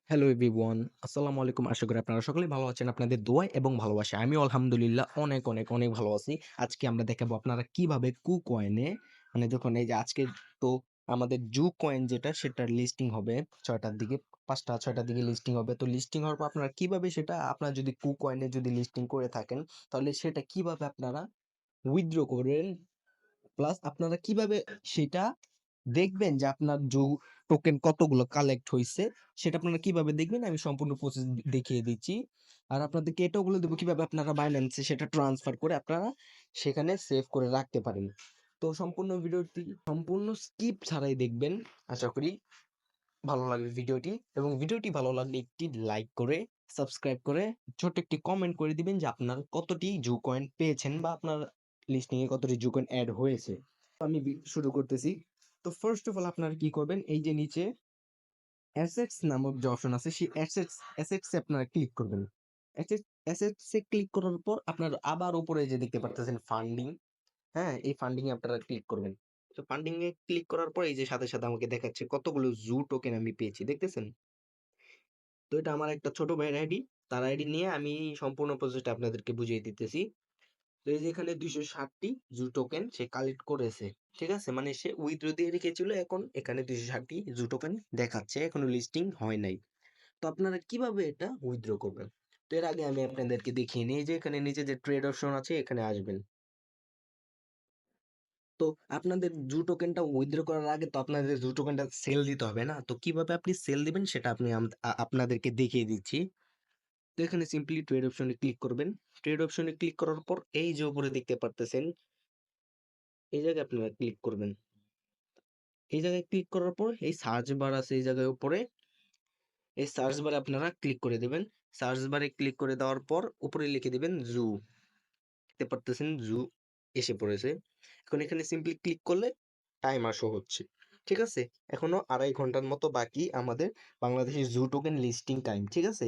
Hello everyone, আসসালামু আলাইকুম। আশা করি আপনারা সকলেই ভালো আছেন। আপনাদের দোয়ায় এবং ভালোবাসায় আমিও আলহামদুলিল্লাহ অনেক ভালো আছি। আজকে আমরা দেখাবো আপনারা কিভাবে কুকয়েনে যখন এই যে আজকে তো আমাদের জু কয়েন যেটা সেটার লিস্টিং হবে ৬ টার দিকে ৫টা ৬ টার দিকে লিস্টিং হবে। তো লিস্টিং হওয়ার পর আপনারা কিভাবে সেটা আপনারা যদি কুকয়েনে যদি লিস্টিং করে থাকেন তাহলে সেটা কিভাবে আপনারা উইথড্র করবেন প্লাস আপনারা কিভাবে সেটা দেখবেন যে আপনার টোকেন কতগুলো কালেক্ট হইছে সেটা আপনারা কিভাবে দেখবেন আমি সম্পূর্ণ প্রসেস দেখিয়ে দিচ্ছি। আর আপনাদেরকে এটাও বলে দেবো কিভাবে আপনারা বাইন্যান্সে সেটা ট্রান্সফার করে আপনারা সেখানে সেভ করে রাখতে পারেন। তো সম্পূর্ণ ভিডিওটি সম্পূর্ণ স্কিপ ছাড়াই দেখবেন। আশা করি ভালো লাগবে ভিডিওটি, এবং ভিডিওটি ভালো লাগলে একটি লাইক করে সাবস্ক্রাইব করে ছোট্ট একটি কমেন্ট করে দিবেন যে আপনার কতটি জু কয়েন পেয়েছেন বা আপনার লিস্টিং এ কতটি জু কয়েন অ্যাড হয়েছে। তো আমি শুরু করতেছি। তো ফার্স্ট অফ অল আপনারা কি করবেন, এই যে নিচে অ্যাসেটস নামক যে অপশন আছে সেই অ্যাসেটস এ আপনারা ক্লিক করবেন। অ্যাসেটস এ ক্লিক করার পর আপনার আবার উপরে যে দেখতে পারতেছেন ফান্ডিং, হ্যাঁ এই ফান্ডিং এ আপনারা ক্লিক করবেন। তো ফান্ডিং এ ক্লিক করার পর এই যে সাথে আমাকে দেখাচ্ছে কতগুলো জু টোকেন আমি পেয়েছি, দেখতেছেন? তো এটা আমার একটা ছোট ভাইয়ের আইডি, তার আইডি নিয়ে আমি সম্পূর্ণ প্রসেসটা আপনাদেরকে বুঝিয়ে দিতেছি। তো এই যে এখানে 260টি জু টোকেন সে কালেক্ট করেছে। ঠিক আছে, মানে সে উইথড্র দিয়ে রেখেছিল, এখন এখানে 260টি জু টোকেন দেখাচ্ছে, এখনো লিস্টিং হয় নাই। তো আপনারা কিভাবে এটা উইথড্র করবেন? তো এর আগে আমি আপনাদেরকে দেখিয়ে নিই যে এখানে নিচে যে ট্রেড অপশন আছে এখানে আসবেন। তো আপনাদের জু টোকেনটা উইথড্র করার আগে তো আপনাদের জু টোকেনটা সেল দিতে হবে না? তো কিভাবে আপনি সেল দিবেন সেটা আপনি আপনাদেরকে দেখিয়ে দিচ্ছি। তো এখানে সিম্পলি ট্রেড অপশনে ক্লিক করবেন। ট্রেড অপশনে ক্লিক করার পর এই যে উপরে দেখতে পারতেছেন এই জায়গায় আপনারা ক্লিক করবেন। এই জায়গায় ক্লিক করার পর এই সার্চ বার আছে এই জায়গায় উপরে, এই সার্চ বারে আপনারা ক্লিক করে দেবেন। সার্চ বারে ক্লিক করে দেওয়ার পর উপরে লিখে দিবেন জু, দেখতে পারতেছেন জু এসে পড়েছে। এখন এখানে সিম্পলি ক্লিক করলে টাইমার শো হচ্ছে। ঠিক আছে, এখনো 2.5 ঘন্টার মতো বাকি আমাদের বাংলাদেশের জু টোকেন লিস্টিং টাইম। ঠিক আছে,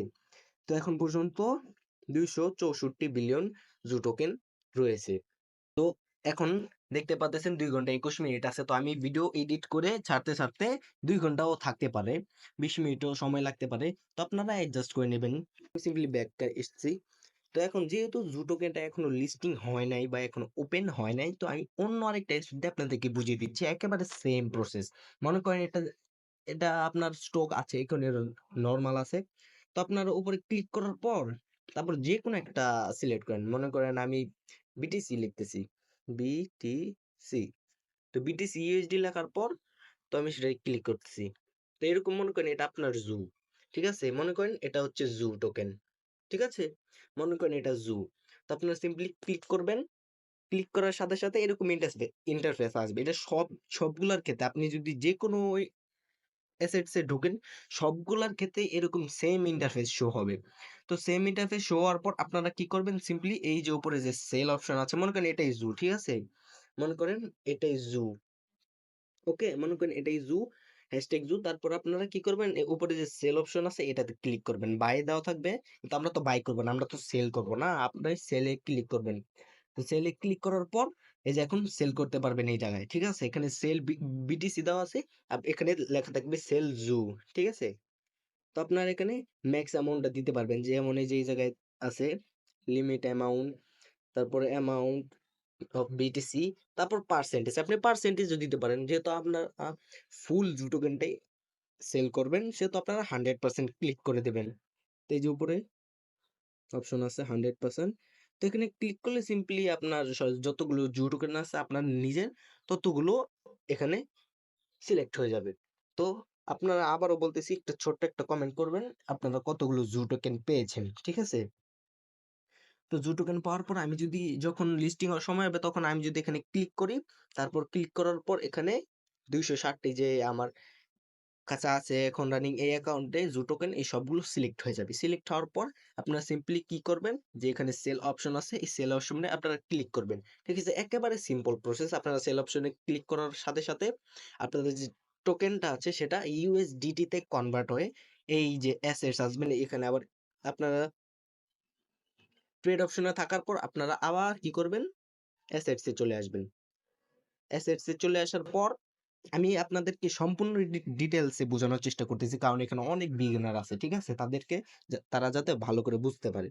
তো এখন পর্যন্ত 264 বিলিয়ন জু টোকেন রয়েছে। তো এখন দেখতে পাচ্ছেন 2 ঘন্টা 21 মিনিট আছে। তো আমি ভিডিও এডিট করে ছাড়তে 2 ঘন্টাও থাকতে পারে, 20 মিনিটও সময় লাগতে পারে। তো আপনারা অ্যাডজাস্ট করে নেবেন। সিম্পলি ব্যাকটা এসছি। তো এখন যেহেতু জু টোকেনটা এখনো লিস্টিং হয় নাই বা এখনো ওপেন হয় নাই, তো আমি অন্য আরেকটা স্টেপ আপনাদেরকে বুঝিয়ে দিচ্ছি, একেবারে সেম প্রসেস। মনে করেন এটা এটা আপনার স্টক আছে, এখানে নরমাল আছে। তো আপনার উপরে ক্লিক করার পর তারপর যে কোনো একটা সিলেক্ট করেন। মনে করেন আমি বিটিসি লিখতেছি, বিটিসি। তো বিটিসি ইউএসডি লেখার পর তো আমি সেটাই ক্লিক করতেছি। তো এরকম মনে করেন এটা আপনার জু। ঠিক আছে, মনে করেন এটা হচ্ছে জু টোকেন। ঠিক আছে, মনে করেন এটা জু। তো আপনারা সিম্পলি ক্লিক করবেন। ক্লিক করার সাথে এরকম ইন্টারফেস আসবে। এটা সবগুলার ক্ষেত্রে আপনি যদি যে কোনো অ্যাসেটস এ ঢোকেন, সবগুলার ক্ষেত্রেই এরকম সেম ইন্টারফেস শো হবে। তো সেম ইন্টারফেস শো হওয়ার পর আপনারা কি করবেন, সিম্পলি এই যে উপরে যে সেল অপশন আছে, মনে করেন এটাই জু। ঠিক আছে, মনে করেন এটাই জু। ওকে, মনে করেন এটাই জু, হ্যাশট্যাগ জু। তারপর আপনারা কি করবেন, উপরে যে সেল অপশন আছে এটাতে ক্লিক করবেন। বাই দেওয়া থাকবে, কিন্তু আমরা তো বাই করবো না, আমরা তো সেল করবো না, আপনারা সেলে ক্লিক করবেন। তো সেলে ক্লিক করার পর এই যে এখন সেল করতে পারবেন এই জায়গায়। ঠিক আছে, এখানে সেল বিটিসি দেওয়া আছে, এখানে লেখা থাকবে সেল জু। ঠিক আছে, তো আপনার এখানে ম্যাক্স অ্যামাউন্টটা দিতে পারবেন, যেমন এই যে এই জায়গায় আছে লিমিট অ্যামাউন্ট, তারপরে অ্যামাউন্ট অফ বিটিসি, তারপর পার্সেন্টেজ। আপনি পার্সেন্টেজও দিতে পারেন, যেহেতু আপনার ফুল জু টোকেনটাই সেল করবেন সেহেতু আপনারা 100% ক্লিক করে দেবেন। তো এই যে উপরে অপশন আছে 100%। তো এখানে ক্লিক করলে সিম্পলি আপনার যতগুলো জু টোকেন আছে আপনার নিজের ততগুলো এখানে সিলেক্ট হয়ে যাবে। তো আপনারা আবারও বলতেছি, একটা ছোট্ট একটা কমেন্ট করবেন আপনারা কতগুলো জু টোকেন পেয়েছেন। ঠিক আছে, তো জু টোকেন পাওয়ার পর আমি যদি যখন লিস্টিং হওয়ার সময় হবে তখন আমি যদি এখানে ক্লিক করি, তারপর ক্লিক করার পর এখানে 260টি যে আমার কাছে আছে এখন রানিং এই অ্যাকাউন্টে জু টোকেন এই সবগুলো সিলেক্ট হয়ে যাবে। সিলেক্ট হওয়ার পর আপনারা সিম্পলি কি করবেন, যে এখানে সেল অপশন আছে এই সেল অপশনে আপনারা ক্লিক করবেন। ঠিক আছে, একেবারে সিম্পল প্রসেস। আপনারা সেল অপশনে ক্লিক করার সাথে আপনাদের যে টোকেনটা আছে সেটা ইউএসডিটি তে কনভার্ট হয়ে এই যে অ্যাসেটস আসবেন এখানে। আবার আপনারা ট্রেড অপশনে থাকার পর আপনারা আবার কি করবেন, অ্যাসেটস এ চলে আসবেন। অ্যাসেটস এ চলে আসার পর আমি আপনাদেরকে সম্পূর্ণ ডিটেইলস এ বোঝানোর চেষ্টা করতেছি। কারণ এখানে অনেক বিগিনার আছে। ঠিক আছে? তাদেরকে তারা যাতে ভালো করে বুঝতে পারে।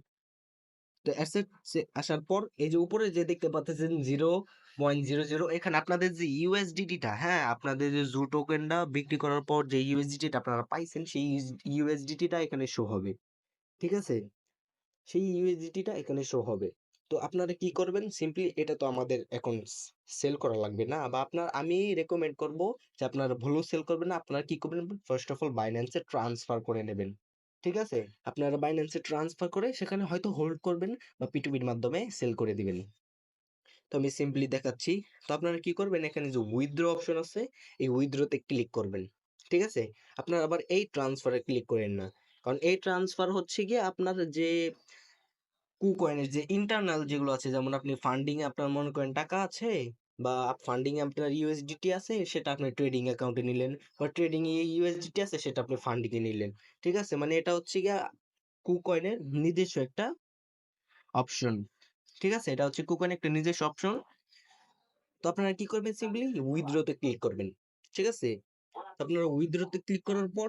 তো অ্যাসেটস এ আসার পর এই যে উপরে যে দেখতে পাচ্তেছেন 0.00 এখানে আপনাদের যে ইউএসডিটি টা, হ্যাঁ? আপনাদের যে জু টোকেনটা বিক্রি করার পর যে ইউএসডিটি টা আপনারা পাইছেন সেই ইউএসডিটি টা এখানে শো হবে। ঠিক আছে? সেই ইউএসডিটি টা এখানে শো হবে। তো আপনারা কি করবেন? সিম্পলি এটা তো আমাদের এখন সেল করা লাগবে না? বা আমি রেকমেন্ড করব যে আপনারা ভুলেও সেল করবেন না। আপনারা কি করবেন? First of all Binance a transfer করে নেবেন। ঠিক আছে? আপনারা Binance এ ট্রান্সফার করে সেখানে হয়তো হোল্ড করবেন বা P2P র মাধ্যমে সেল করে দিবেন। তো আমি সিম্পলি দেখাচ্ছি। তো আপনারা কি করবেন? এখানে যে উইথড্র অপশন আছে, এই উইথড্র তে ক্লিক করবেন। ঠিক আছে? আপনারা আবার এই ট্রান্সফার এ ক্লিক কইরেন না। কারণ এই ট্রান্সফার হচ্ছে গিয়ে আপনার যে কুকয়েনের যে ইন্টারনাল যেগুলো আছে, যেমন আপনি ফান্ডিং এ আপনার মনে করেন টাকা আছে, বা ফান্ডিং এ আপনার ইউএসডিটি আছে, সেটা আপনি ট্রেডিং অ্যাকাউন্টে নিলেন, বা ট্রেডিং এ ইউএসডিটি আছে সেটা আপনি ফান্ডিং এ নিলেন। ঠিক আছে? মানে এটা হচ্ছে গিয়া কুকয়েনের নিজস্ব একটা অপশন। ঠিক আছে? এটা হচ্ছে কুকয়েনের একটা নিজস্ব অপশন। তো আপনারা কি করবেন? সিম্পলি উইথড্র তে ক্লিক করবেন। ঠিক আছে? আপনারা উইথড্র তে ক্লিক করার পর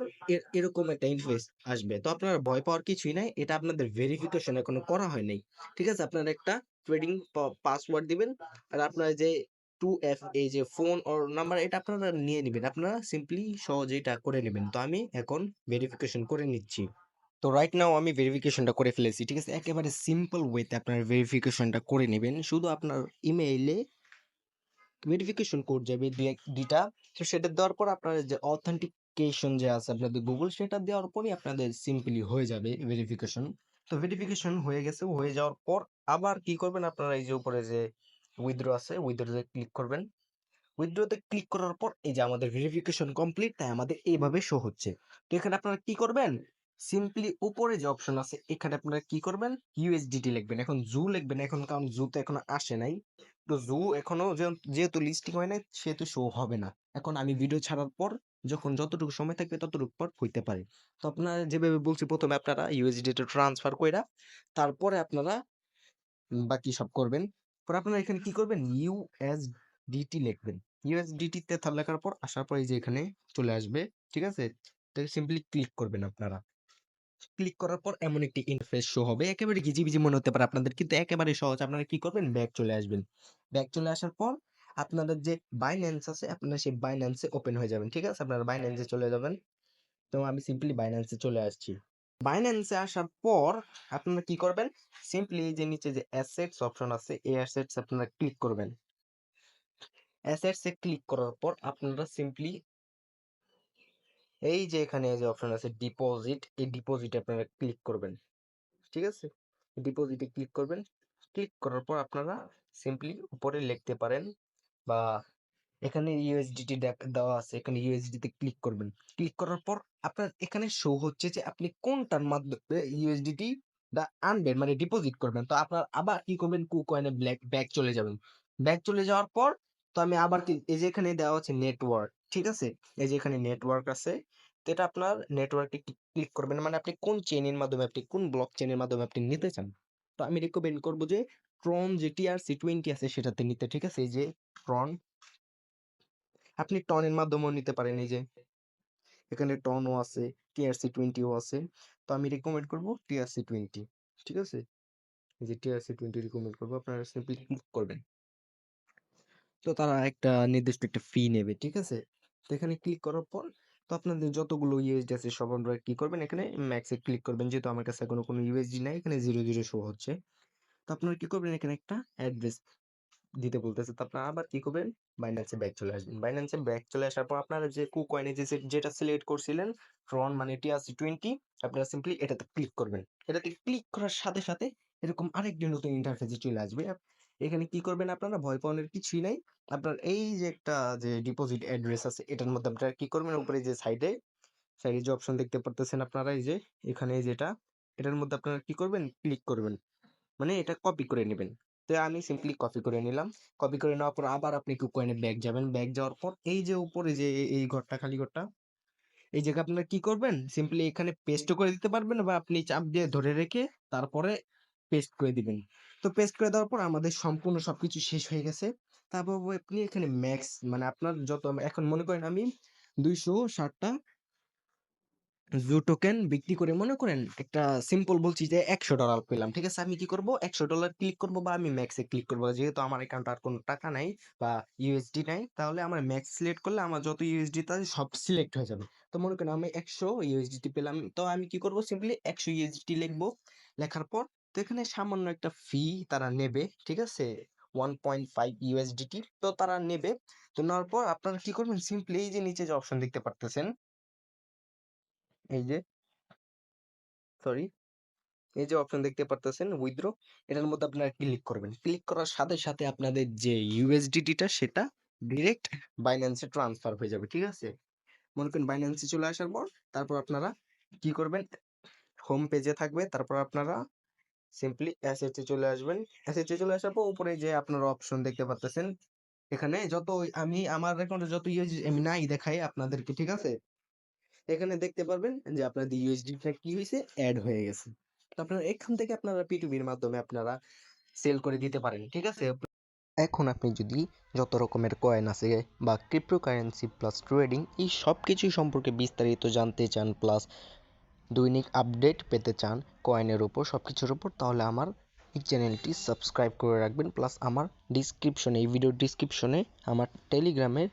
এরকম একটা ইন্টারফেস আসবে। তো আপনারা ভয় পাওয়ার কিছুই নাই। এটা আপনাদের ভেরিফিকেশন এখনো করা হয় নাই। ঠিক আছে? আপনারা একটা ট্রেডিং পাসওয়ার্ড দিবেন। আর আপনার যে 2FA এই যে ফোন অর নাম্বার, এটা আপনারা নিয়ে নিবেন। আপনারা সিম্পলি সহজেই এটা করে নিবেন। তো আমি এখন ভেরিফিকেশন করে নিচ্ছি। তো রাইট নাও আমি ভেরিফিকেশনটা করে ফেলেছি। ঠিক আছে? একেবারে সিম্পল ওয়েতে আপনারা ভেরিফিকেশনটা করে নিবেন। শুধু আপনার ইমেইলে ভেরিফিকেশন কোড যাবে ২টা। তো সেটা দেওয়ার পর আপনার যে অথেন্টিকেশন যে আছে আপনাদের গুগল, সেটা দেওয়ার পরই আপনাদের সিম্পলি হয়ে যাবে ভেরিফিকেশন। তো ভেরিফিকেশন হয়ে গেছে। হয়ে যাওয়ার পর আবার কি করবেন? আপনারা এই যে উপরে যে উইথড্র আছে, উইথড্রতে ক্লিক করবেন। উইথড্রতে ক্লিক করার পর এই যে আমাদের ভেরিফিকেশন কমপ্লিট, তাই আমাদের এইভাবে শো হচ্ছে। তো এখানে আপনারা কি করবেন? সিম্পলি উপরে যে অপশন আছে এখানে আপনারা কি করবেন? ইউএসডিটি লিখবেন। এখন জু লিখবেন এখন, কারণ জু তো এখনো আসে নাই। তো জু এখনো যেহেতু লিস্টিং হয় নাই সেহেতু শো হবে না। এখন আমি ভিডিও ছাড়ার পর যখন যতটুকু সময় থাকবে ততটুকু পর হইতে পারে। তো আপনারা যেভাবে বলছি, প্রথমে আপনারা ইউএসডিটি ট্রান্সফার কইরা তারপরে আপনারা বাকি সব করবেন। পরে আপনারা এখানে কি করবেন? ইউএসডিটি লিখবেন। ইউএসডিটি তে লেখার পর আসার পর এই যে এখানে চলে আসবে। ঠিক আছে? তো সিম্পলি ক্লিক করবেন আপনারা। ক্লিক করার পর এমন একটি ইন্টারফেস শো হবে। একেবারে ঘিজিবিজি মনে হতে পারে আপনাদের, কিন্তু একেবারে সহজ। আপনারা কি করবেন? ব্যাক চলে আসবেন। ব্যাক চলে আসার পর আপনাদের যে বাইন্যান্স আছে, আপনারা সেই বাইন্যান্সে ওপেন হয়ে যাবেন। ঠিক আছে? আপনারা বাইন্যান্সে চলে যাবেন। তো আমি সিম্পলি বাইন্যান্সে চলে আসছি। বাইন্যান্সে আসার পর আপনারা কি করবেন? সিম্পলি এই যে নিচে যে অ্যাসেটস অপশন আছে, এই অ্যাসেটস আপনারা ক্লিক করবেন। অ্যাসেটস এ ক্লিক করার পর আপনারা সিম্পলি এই যে এখানে যে অপশন আছে ডিপোজিট, এই ডিপোজিটে আপনারা ক্লিক করবেন। ঠিক আছে? ডিপোজিটে ক্লিক করবেন। ক্লিক করার পর আপনারা সিম্পলি উপরে লিখতে পারেন, বা এখানে ইউএসডিটি দেওয়া আছে, এখানে ইউএসডি তে ক্লিক করবেন। ক্লিক করার পর আপনার এখানে শো হচ্ছে যে আপনি কোনটার মাধ্যমে ইউএসডিটি আনবেন, মানে ডিপোজিট করবেন। তো আপনার আবার কি করবেন? কুকয়েনে ব্যাক চলে যাবেন। ব্যাক চলে যাওয়ার পর তো আমি আবার কি, এই যে এখানে দেওয়া আছে নেটওয়ার্ক। ঠিক আছে? এই যে এখানে নেটওয়ার্ক আছে। তো এটা আপনার নেটওয়ার্কে ক্লিক করবেন, মানে আপনি কোন চেইনের মাধ্যমে, আপনি কোন ব্লক চেইনের মাধ্যমে আপনি নিতে চান। তো আমি রিকমেন্ড করবো যে ট্রন যে TRC20 আছে সেটাতে নিতে। ঠিক আছে? এই যে ট্রন, আপনি টনের মাধ্যমেও নিতে পারেন। এই যে এখানে টনও আছে, TRC20 ও আছে। তো আমি রিকমেন্ড করব TRC20। ঠিক আছে? এই যে TRC20 রিকমেন্ড করব। আপনারা সিম্পলি ক্লিক করবেন। তো তারা একটা নির্দিষ্ট একটা ফি নেবে। ঠিক আছে? তো এখানে ক্লিক করার পর তো আপনাদের যতগুলো ইউএসডি আছে সব আপনারা কি করবেন? এখানে ম্যাক্স এ ক্লিক করবেন। যেহেতু আমার কাছে এখনো কোনো ইউএসডি নাই, এখানে 00 শো হচ্ছে। তো আপনারা কি করবেন? এখানে একটা অ্যাড্রেস দিতে বলতেছে। তো আপনারা আবার কি করবেন? বাইন্যান্সে ব্যাক চলে আসবেন। বাইন্যান্সে ব্যাক চলে আসার পর আপনারা যে কুকয়েনে যেটা সিলেক্ট করছিলেন, ট্রন মানে TRC20, আপনারা সিম্পলি এটাতে ক্লিক করবেন। এটাতে ক্লিক করার সাথে সাথে এরকম আরেকটি নতুন ইন্টারফেসে চলে আসবে। এখানে কি করবেন? আপনারা ভয় পাওয়ার কিছুই নাই। আপনার এই যে একটা যে ডিপোজিট অ্যাড্রেস আছে, এটার মধ্যে আপনারা কি করবেন? উপরে যে সাইডে যে অপশন দেখতে পারতেছেন আপনারা, এই যে এখানে যেটা, এটার মধ্যে আপনারা কি করবেন? ক্লিক করবেন। মানে এটা কপি করে নেবেন। তো আমি সিম্পলি কপি করে নিলাম। কপি করে নেওয়ার পর আবার আপনি কুকয়েনে ব্যাক যাবেন। ব্যাক যাওয়ার পর এই যে উপরে যে এই ঘরটা, খালি ঘরটা, এই জায়গায় আপনারা কি করবেন? সিম্পলি এখানে পেস্টও করে দিতে পারবেন, বা আপনি চাপ দিয়ে ধরে রেখে তারপরে পেস্ট করে দিবেন। তো পেস্ট করে দেওয়ার পর আমাদের সম্পূর্ণ সবকিছু শেষ হয়ে গেছে। তারপর আপনি এখানে ম্যাক্স মানে আপনার যত এখন মনে করেন আমি 260 টা জু টোকেন বিক্রি করে মনে করেন একটা সিম্পল বলছি যে $100 পেলাম। ঠিক আছে? আমি কি করব? $100 ক্লিক করব বা আমি ম্যাক্সে ক্লিক করব। যেহেতু আমার অ্যাকাউন্টে আর কোনো টাকা নাই বা ইউএসডি নাই, তাহলে আমার ম্যাক্স সিলেক্ট করলে আমার যত ইউএসডি আছে সব সিলেক্ট হয়ে যাবে। তো মনে করেন আমি 100 ইউএসডিটি পেলাম। তো আমি কি করব? সিম্পলি 100 ইউএসডি লিখব। লেখার পর তো এখানে সামান্য একটা ফি তারা নেবে। ঠিক আছে? 1.5 ইউএসডিটি তো তারা নেবে। তো নেওয়ার পর আপনারা কি করবেন? সিম্পলি এই যে নিচে যে অপশন দেখতে পারতেছেন, এই যে সরি এই যে অপশন দেখতে পারতেছেন উইথড্র, এটার মধ্যে আপনারা ক্লিক করবেন। ক্লিক করার সাথে সাথে আপনাদের যে ইউএসডিটিটা সেটা ডিরেক্ট বাইন্যান্সে ট্রান্সফার হয়ে যাবে। ঠিক আছে? মনে করেন বাইন্যান্সে চলে আসার পর তারপর আপনারা কি করবেন? হোম পেজে থাকবে, তারপর আপনারা সিম্পলি অ্যাসেটে চলে আসবেন। অ্যাসেটে চলে আসার পর উপরে যে আপনারা অপশন দেখতে পারতেছেন, এখানে যত আমি আমার অ্যাকাউন্টে যত ইউএসডি আমি নাই দেখাই আপনাদেরকে। ঠিক আছে? এখানে দেখতে পারবেন যে আপনাদের ইউএসডিটা কি হয়েছে, অ্যাড হয়ে গেছে। তো আপনারা এখান থেকে আপনারা P2P-র মাধ্যমে আপনারা সেল করে দিতে পারেন। ঠিক আছে? এখন আপনি যদি যত রকমের কয়েন আছে বা ক্রিপ্টোকারেন্সি প্লাস ট্রেডিং এই সব কিছু সম্পর্কে বিস্তারিত জানতে চান প্লাস দৈনিক আপডেট পেতে চান কয়েনের উপর সব কিছুর উপর, তাহলে আমার এই চ্যানেলটি সাবস্ক্রাইব করে রাখবেন। প্লাস আমার ডিসক্রিপশনে এই ভিডিওর ডিসক্রিপশনে আমার টেলিগ্রামের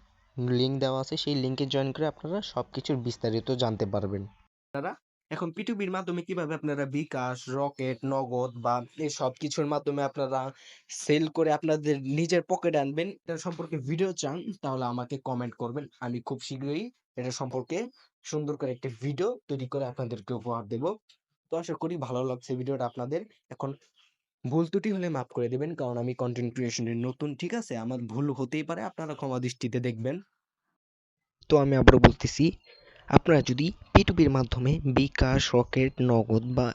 লিঙ্ক দেওয়া আছে, সেই লিঙ্কে জয়েন করে আপনারা সব কিছুর বিস্তারিত জানতে পারবেন। আপনারা এখন P2P-র মাধ্যমে কিভাবে আপনারা বিকাশ, রকেট, নগদ বা এই সব কিছুর মাধ্যমে আপনারা সেল করে আপনাদের নিজের পকেটে আনবেন, এটা সম্পর্কে ভিডিও চান তাহলে আমাকে কমেন্ট করবেন। আমি খুব শীঘ্রই এটা সম্পর্কে সুন্দর করে একটা ভিডিও তৈরি করে আপনাদেরকে উপহার দেব। তো আশা করি ভালো লাগছে ভিডিওটা আপনাদের। এখন ভুল ত্রুটি হলে মাফ করে দিবেন, কারণ আমি কন্টেন্ট ক্রিয়েশনে নতুন। ঠিক আছে? আমার ভুল হতেই পারে, আপনারা ক্ষমা দৃষ্টিতে দেখবেন। তো আমি আবারও বলতেছি, আপনারা যদি P2P-র মাধ্যমে বিকাশ, রকেট, নগদ বা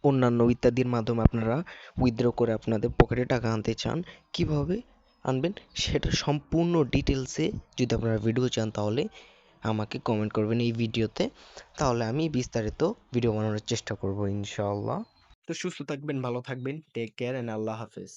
অন্যান্য ইত্যাদির মাধ্যমে আপনারা উইথড্র করে আপনাদের পকেটে টাকা আনতে চান, কিভাবে আনবেন সেটা সম্পূর্ণ ডিটেলসে যদি আপনারা ভিডিও চান তাহলে আমাকে কমেন্ট করবেন এই ভিডিওতে, তাহলে আমি বিস্তারিত ভিডিও বানানোর চেষ্টা করব ইনশাআল্লাহ। তো সুস্থ থাকবেন, ভালো থাকবেন, টেক কেয়ার এন্ড আল্লাহ হাফেজ।